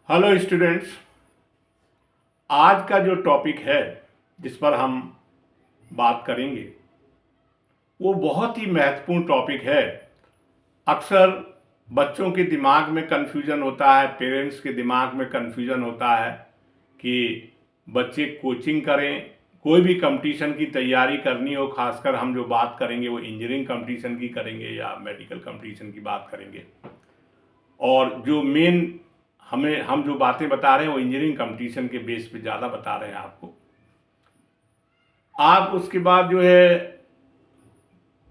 Hello students. आज का जो टॉपिक है जिस पर हम बात करेंगे वो बहुत ही महत्वपूर्ण टॉपिक है। अक्सर बच्चों के दिमाग में कन्फ्यूजन होता है, पेरेंट्स के दिमाग में कन्फ्यूजन होता है कि बच्चे कोचिंग करें, कोई भी कंपटीशन की तैयारी करनी हो। खासकर हम जो बात करेंगे वो इंजीनियरिंग कंपटीशन की करेंगे या मेडिकल कंपटीशन की बात करेंगे। और जो मेन हम जो बातें बता रहे हैं वो इंजीनियरिंग कंपटीशन के बेस पे ज़्यादा बता रहे हैं आपको। आप उसके बाद जो है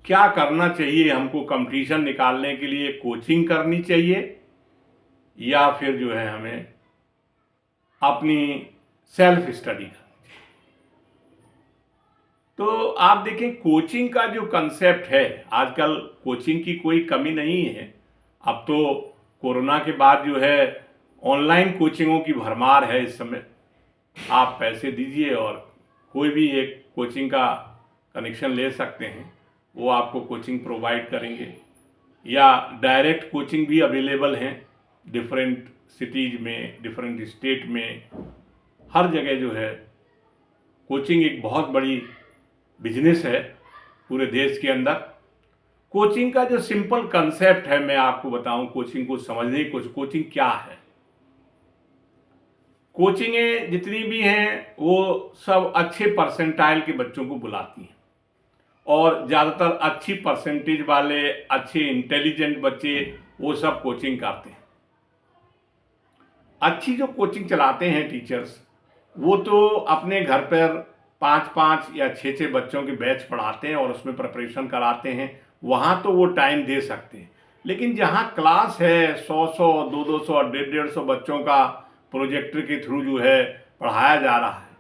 क्या करना चाहिए, हमको कंपटीशन निकालने के लिए कोचिंग करनी चाहिए या फिर जो है हमें अपनी सेल्फ स्टडी करनी। तो आप देखें, कोचिंग का जो कंसेप्ट है, आजकल कोचिंग की कोई कमी नहीं है। अब तो कोरोना के बाद जो है ऑनलाइन कोचिंगों की भरमार है। इस समय आप पैसे दीजिए और कोई भी एक कोचिंग का कनेक्शन ले सकते हैं, वो आपको कोचिंग प्रोवाइड करेंगे। या डायरेक्ट कोचिंग भी अवेलेबल हैं डिफरेंट सिटीज़ में, डिफरेंट स्टेट में, हर जगह जो है कोचिंग एक बहुत बड़ी बिजनेस है पूरे देश के अंदर। कोचिंग का जो सिंपल कंसेप्ट है मैं आपको बताऊं, कोचिंग को समझने की कोशिश। कोचिंग क्या है? कोचिंगें जितनी भी हैं वो सब अच्छे परसेंटाइल के बच्चों को बुलाती हैं और ज़्यादातर अच्छी परसेंटेज वाले, अच्छे इंटेलिजेंट बच्चे वो सब कोचिंग करते हैं। अच्छी जो कोचिंग चलाते हैं टीचर्स, वो तो अपने घर पर 5-5 या 6-6 बच्चों के बैच पढ़ाते हैं और उसमें प्रिपरेशन कराते हैं। वहाँ तो वो टाइम दे सकते हैं। लेकिन जहाँ क्लास है 100-100, 200-200, 150-150 बच्चों का प्रोजेक्टर के थ्रू जो है पढ़ाया जा रहा है,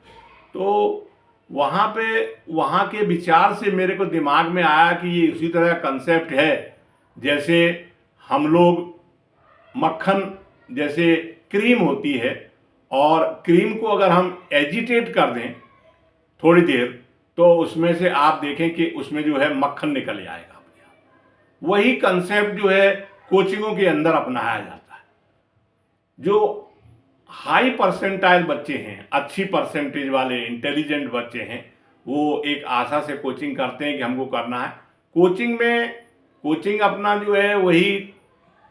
तो वहाँ पे वहाँ के विचार से मेरे को दिमाग में आया कि ये उसी तरह कंसेप्ट है जैसे हम लोग मक्खन, जैसे क्रीम होती है और क्रीम को अगर हम एजिटेट कर दें थोड़ी देर तो उसमें से आप देखें कि उसमें जो है मक्खन निकल जाएगा। वही कंसेप्ट जो है कोचिंगों के अंदर अपनाया जाता है। जो हाई परसेंटाइल बच्चे हैं, अच्छी परसेंटेज वाले इंटेलिजेंट बच्चे हैं, वो एक आशा से कोचिंग करते हैं कि हमको करना है। कोचिंग अपना जो है वही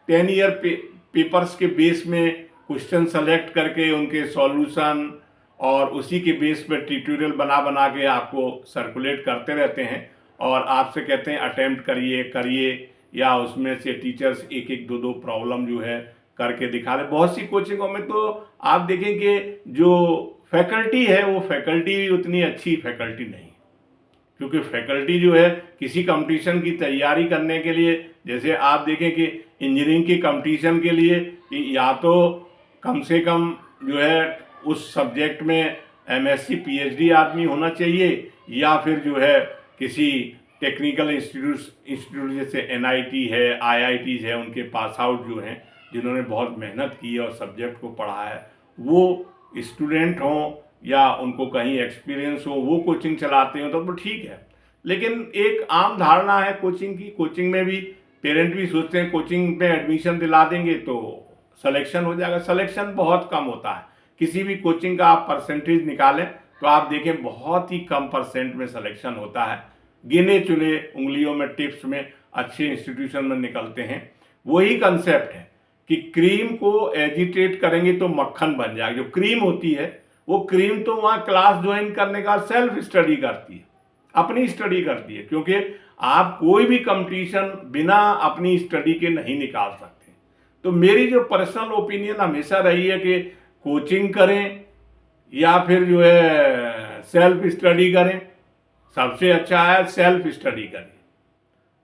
10 ईयर पेपर्स के बेस में क्वेश्चन सेलेक्ट करके उनके सॉल्यूशन और उसी के बेस पर ट्यूटोरियल बना बना के आपको सर्कुलेट करते रहते हैं और आपसे कहते हैं अटेम्प्ट करिए, या उसमें से टीचर्स एक एक दो प्रॉब्लम जो है करके दिखा रहे। बहुत सी कोचिंगों में तो आप देखें कि जो फैकल्टी है वो फैकल्टी भी उतनी अच्छी फैकल्टी नहीं, क्योंकि फैकल्टी जो है किसी कंपटीशन की तैयारी करने के लिए, जैसे आप देखें कि इंजीनियरिंग के कंपटीशन के लिए या तो कम से कम जो है उस सब्जेक्ट में एमएससी पीएचडी आदमी होना चाहिए, या फिर जो है किसी टेक्निकल इंस्टीट्यूट जैसे एनआईटी है, आईआईटीज है, उनके पास आउट जो हैं, जिन्होंने बहुत मेहनत की है और सब्जेक्ट को पढ़ा है, वो स्टूडेंट हों या उनको कहीं एक्सपीरियंस हो, वो कोचिंग चलाते हो तो ठीक है। लेकिन एक आम धारणा है कोचिंग की, कोचिंग में भी पेरेंट भी सोचते हैं कोचिंग में एडमिशन दिला देंगे तो सिलेक्शन हो जाएगा। सिलेक्शन बहुत कम होता है। किसी भी कोचिंग का आप परसेंटेज निकालें तो आप देखें बहुत ही कम परसेंट में सिलेक्शन होता है। गिने चुने उंगलियों में, टिप्स में अच्छे इंस्टीट्यूशन में निकलते हैं। वही कंसेप्ट है कि क्रीम को एजिटेट करेंगे तो मक्खन बन जाएगा। जो क्रीम होती है वो क्रीम तो वहाँ क्लास ज्वाइन करने का सेल्फ स्टडी करती है, अपनी स्टडी करती है, क्योंकि आप कोई भी कंपटीशन बिना अपनी स्टडी के नहीं निकाल सकते। तो मेरी जो पर्सनल ओपिनियन हमेशा रही है कि कोचिंग करें या फिर जो है सेल्फ स्टडी करें। सबसे अच्छा है सेल्फ स्टडी करिए,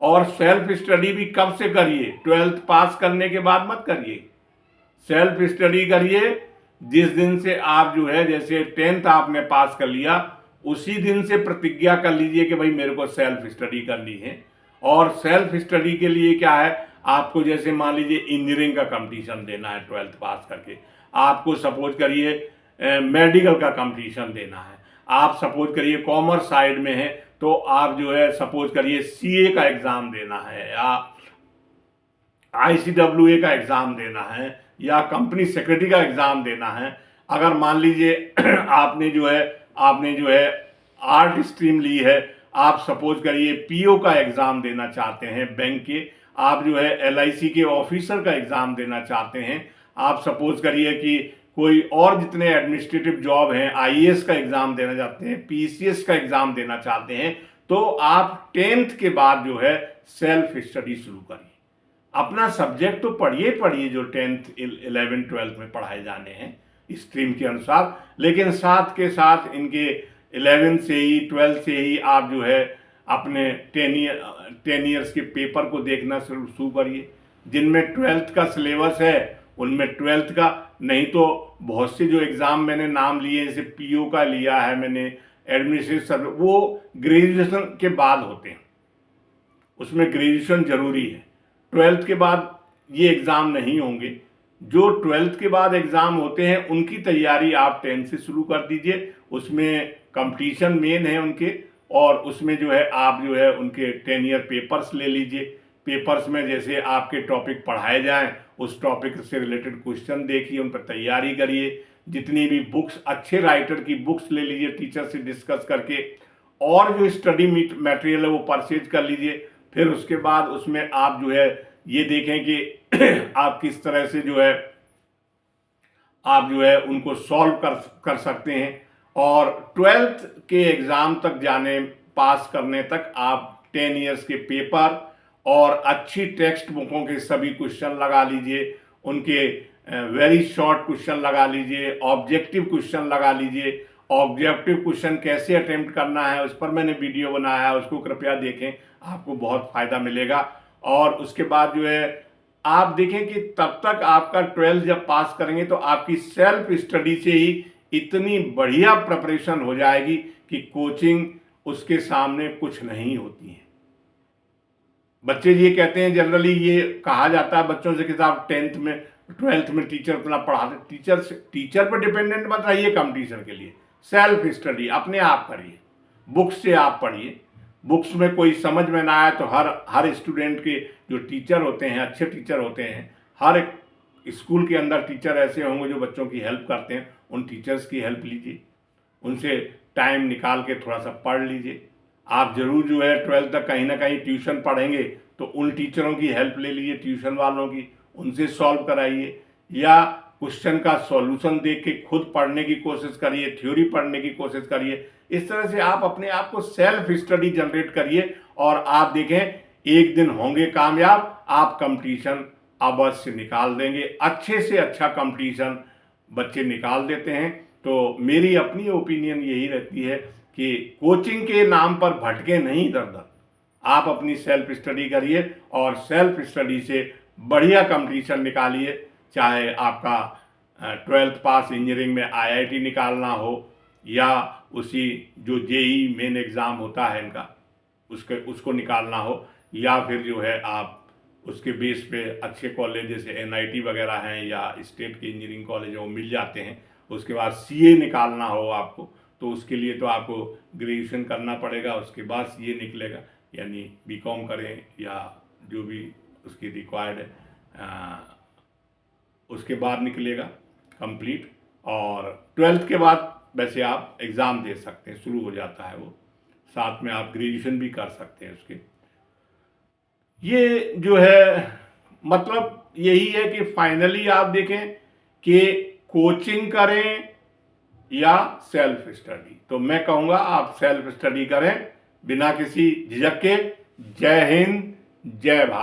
और सेल्फ स्टडी भी कब से करिए? 12th पास करने के बाद मत करिए। सेल्फ स्टडी करिए जिस दिन से आप जो है, जैसे 10th आपने पास कर लिया, उसी दिन से प्रतिज्ञा कर लीजिए कि भाई मेरे को सेल्फ स्टडी करनी है। और सेल्फ स्टडी के लिए क्या है, आपको जैसे मान लीजिए इंजीनियरिंग का कंपटीशन देना है 12th पास करके, आपको सपोज करिए मेडिकल का कंपटीशन देना है, आप सपोज करिए कॉमर्स साइड में है तो आप जो है सपोज करिए सीए का एग्जाम देना है या आईसीडब्ल्यूए का एग्जाम देना है या कंपनी सेक्रेटरी का एग्ज़ाम देना है, अगर मान लीजिए आपने जो है आर्ट स्ट्रीम ली है, आप सपोज करिए पीओ का एग्ज़ाम देना चाहते हैं बैंक के, आप जो है एलआईसी के ऑफिसर का एग्ज़ाम देना चाहते हैं, आप सपोज करिए कि कोई और जितने एडमिनिस्ट्रेटिव जॉब हैं, आईएएस का एग्ज़ाम देना चाहते हैं, पीसीएस का एग्ज़ाम देना चाहते हैं, तो आप 10th के बाद जो है सेल्फ स्टडी शुरू करिए। अपना सब्जेक्ट तो पढ़िए जो 10th 11 12 में पढ़ाए जाने हैं स्ट्रीम के अनुसार, लेकिन साथ के साथ इनके 11 से ही 12 से ही आप जो है अपने 10 ईयर्स के पेपर को देखना शुरू करिए। जिनमें 12th का सिलेबस है उनमें 12th का, नहीं तो बहुत से जो एग्ज़ाम मैंने नाम लिए, जैसे पीओ का लिया है मैंने, एडमिनिस्ट्रेटिव सर्विस, वो ग्रेजुएशन के बाद होते हैं, उसमें ग्रेजुएशन जरूरी है। 12th के बाद ये एग्ज़ाम नहीं होंगे। जो 12th के बाद एग्ज़ाम होते हैं उनकी तैयारी आप 10 से शुरू कर दीजिए, उसमें कंपटीशन मेन है उनके, और उसमें जो है आप जो है उनके 10 ईयर पेपर्स ले लीजिए। पेपर्स में जैसे आपके टॉपिक पढ़ाए जाएं, उस टॉपिक से रिलेटेड क्वेश्चन देखिए, उन पर तैयारी करिए। जितनी भी बुक्स, अच्छे राइटर की बुक्स ले लीजिए टीचर से डिस्कस करके, और जो स्टडी मटेरियल है वो परचेज कर लीजिए। फिर उसके बाद उसमें आप जो है ये देखें कि आप किस तरह से जो है आप जो है उनको सॉल्व कर सकते हैं। और 12th के एग्ज़ाम तक जाने, पास करने तक आप 10 ईयर्स के पेपर और अच्छी टेक्स्ट बुकों के सभी क्वेश्चन लगा लीजिए, उनके वेरी शॉर्ट क्वेश्चन लगा लीजिए, ऑब्जेक्टिव क्वेश्चन लगा लीजिए। ऑब्जेक्टिव क्वेश्चन कैसे अटेम्प्ट करना है उस पर मैंने वीडियो बनाया है, उसको कृपया देखें, आपको बहुत फ़ायदा मिलेगा। और उसके बाद जो है आप देखें कि तब तक आपका 12th जब पास करेंगे तो आपकी सेल्फ स्टडी से ही इतनी बढ़िया प्रिपरेशन हो जाएगी कि कोचिंग उसके सामने कुछ नहीं होती है। बच्चे ये कहते हैं, जनरली ये कहा जाता है बच्चों से कि साहब 10th में 12th में टीचर इतना पढ़ाते, टीचर पर डिपेंडेंट मत रहिए कंपटीशन के लिए। सेल्फ स्टडी अपने आप करिए, बुक्स से आप पढ़िए। बुक्स में कोई समझ में ना आए तो हर स्टूडेंट के जो टीचर होते हैं, अच्छे टीचर होते हैं, हर एक स्कूल के अंदर टीचर ऐसे होंगे जो बच्चों की हेल्प करते हैं, उन टीचर्स की हेल्प लीजिए, उनसे टाइम निकाल के थोड़ा सा पढ़ लीजिए। आप जरूर जो है 12th तक कहीं ना कहीं ट्यूशन पढ़ेंगे तो उन टीचरों की हेल्प ले लीजिए, ट्यूशन वालों की, उनसे सॉल्व कराइए, या क्वेश्चन का सॉल्यूशन देख के खुद पढ़ने की कोशिश करिए, थ्योरी पढ़ने की कोशिश करिए। इस तरह से आप अपने आप को सेल्फ स्टडी जनरेट करिए और आप देखें एक दिन होंगे कामयाब, आप कंपटीशन अवश्य निकाल देंगे। अच्छे से अच्छा कंपटीशन बच्चे निकाल देते हैं। तो मेरी अपनी ओपिनियन यही रहती है कि कोचिंग के नाम पर भटके नहीं इधर उधर, आप अपनी सेल्फ स्टडी करिए और सेल्फ स्टडी से बढ़िया कंपटीशन निकालिए। चाहे आपका 12th पास इंजीनियरिंग में आईआईटी निकालना हो, या उसी जो जेई मेन एग्ज़ाम होता है इनका उसको निकालना हो, या फिर जो है आप उसके बेस पे अच्छे कॉलेज जैसे एनआईटी वगैरह हैं या स्टेट के इंजीनियरिंग कॉलेज वो मिल जाते हैं। उसके बाद सीए निकालना हो आपको, तो उसके लिए तो आपको ग्रेजुएशन करना पड़ेगा, उसके बाद सीए निकलेगा, यानी बीकॉम करें या जो भी उसकी रिक्वायर्ड है उसके बाद निकलेगा कंप्लीट। और 12th के बाद वैसे आप एग्ज़ाम दे सकते हैं, शुरू हो जाता है वो, साथ में आप ग्रेजुएशन भी कर सकते हैं उसके। ये जो है मतलब यही है कि फाइनली आप देखें कि कोचिंग करें या सेल्फ स्टडी, तो मैं कहूँगा आप सेल्फ स्टडी करें बिना किसी झिझक के। जय हिंद, जय भारत।